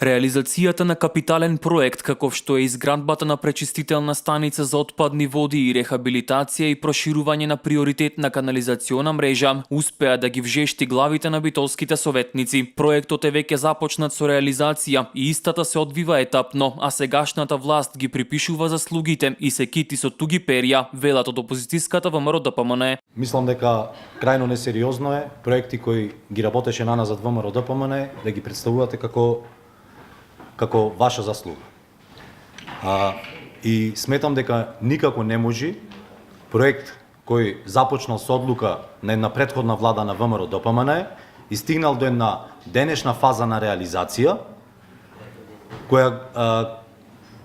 Реализацијата на капитален проект каков што е изградбата на пречистителна станица за отпадни води и рехабилитација и проширување на приоритетна канализациона мрежа успеа да ги вжешти главите на битолските советници. Проектот е веќе започнат со реализација и истата се одвива етапно, а сегашната власт ги припишува заслугите и се кити со туги перја, велат од опозицијската ВМРО ДПМН. Мислам дека крајно несериозно е проекти кои ги работеше наназад ВМРО ДПМН да ги представувате како ваша заслуга. И сметам дека никако не може проект кој започнал со одлука на една претходна влада на ВМРО ДПМН и стигнал до една денешна фаза на реализација, во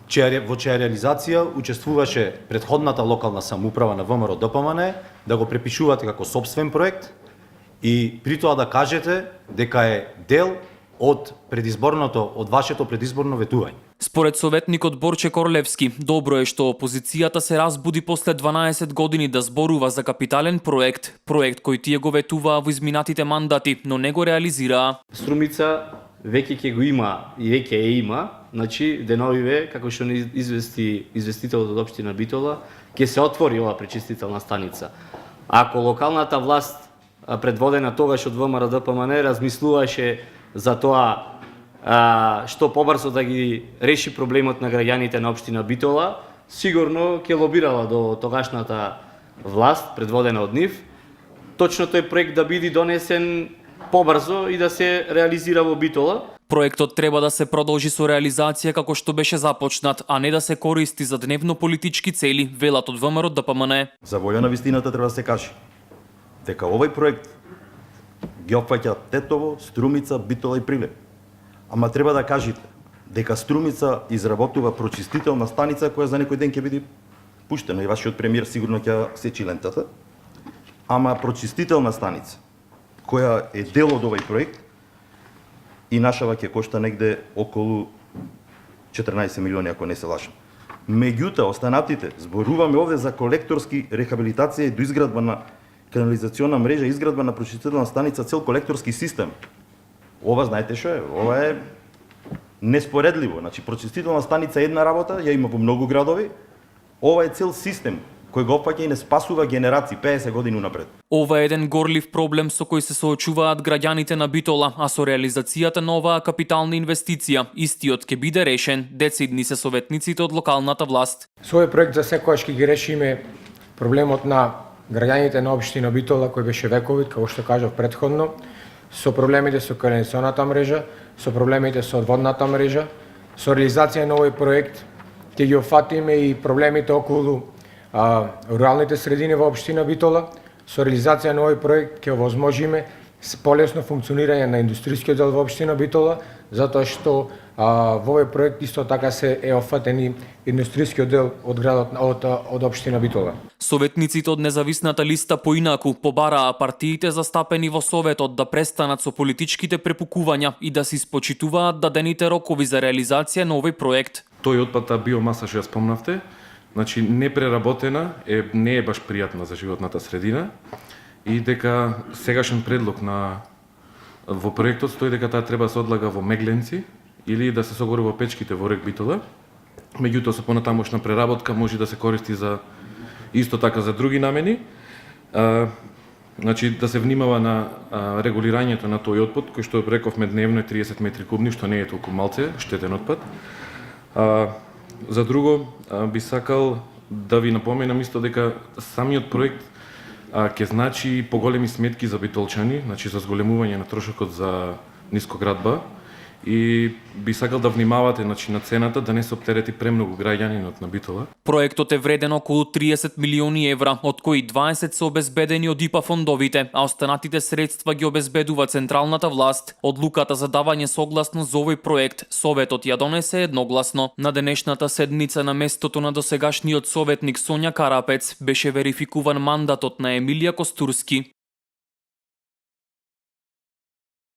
чија реализација учествуваше претходната локална самоуправа на ВМРО ДПМН, да го препишувате како сопствен проект и при тоа да кажете дека е дел од вашето предизборно ветување. Според советникот Борче Корлевски, добро е што опозицијата се разбуди после 12 години да зборува за капитален проект кој тие го ветуваа во изминатите мандати, но не го реализираа. Струмица веќе ќе го има и веќе е има, значи деновиве, како што не извести известителот од општина Битола, ќе се отвори ова пречистителна станица. Ако локалната власт предводена тогаш од ВМРО ДПМН размислуваше за тоа што побрзо да ги реши проблемот на граѓаните на општина Битола, сигурно ќе лобирала до тогашната власт, предводена од нив, точно тој проект да биде донесен побрзо и да се реализира во Битола. Проектот треба да се продолжи со реализација како што беше започнат, а не да се користи за дневно политички цели, велат од ВМРО ДПМН. За волја на вистината треба да се каже дека овој проект ги опфаќа Тетово, Струмица, Битола и Прилеп. Ама треба да кажете дека Струмица изработува прочистителна станица која за некој ден ќе биде пуштена и вашиот премиер сигурно ќе сечи лентата. Ама прочистителна станица која е дел од овој проект и нашава ќе кошта негде околу 14 милиони, ако не се лажам. Меѓутоа, останатите, зборуваме овде за колекторски рехабилитација и доизградба на канализациона мрежа, изградба на прочистителна станица, цел колекторски систем. Ова знаете што е? Ова е неспоредливо. Значи, прочистителна станица е една работа, ја има во многу градови. Ова е цел систем кој го опфаќа и не спасува генерации 50 години напред. Ова е еден горлив проблем со кој се соочуваат граѓаните на Битола, а со реализацијата на оваа капитална инвестиција, истиот ќе биде решен, децидни се советниците од локалната власт. Со овој проект за секојаш ќе ги решиме проблемот на граѓаните на општина Битола кој беше вековит, како што кажав претходно, со проблемите со канализационата мрежа, со проблемите со одводната мрежа, со реализација на овој проект ќе ги опфатиме и проблемите околу руралните средини во општина Битола. Со реализација на овој проект ќе овозможиме полесно функционирање на индустријскиот дел во општина Битола, затоа што во овој проект исто така се е опфатен и индустријскиот дел од градот од општина Битола. Советниците од независната листа поинаку побараа партиите застапени во Советот да престанат со политичките препукувања и да се испочитуваат дадените рокови за реализација на овој проект. Тој отпадна биомаса што ја спомнавте, значи непреработена не е баш пријатна за животната средина и дека сегашен предлог во проектот стои дека таа треба да се одлага во Мегленци или да се согори во печките во рек Битола. Меѓутоа со понатамошна преработка може да се користи за исто така за други намени. Значи да се внимава на регулирањето на тој отпад, кој што рековме дневно е 30 метри кубни, што не е толку малце, штетен отпад. За друго би сакал да ви напоменам исто дека самиот проект ќе значи поголеми сметки за битолчани, значи за зголемување на трошокот за нискоградба. И би сакал да внимавате на цената да не се оптерети премногу граѓанинот на Битола. Проектот е вреден околу 30 милиони евра, од кои 20 се обезбедени од ИПА фондовите, а останатите средства ги обезбедува централната власт. Одлуката за давање согласност за овој проект Советот ја донесе едногласно. На денешната седница на местото на досегашниот советник Сонја Карапец беше верификуван мандатот на Емилија Костурски.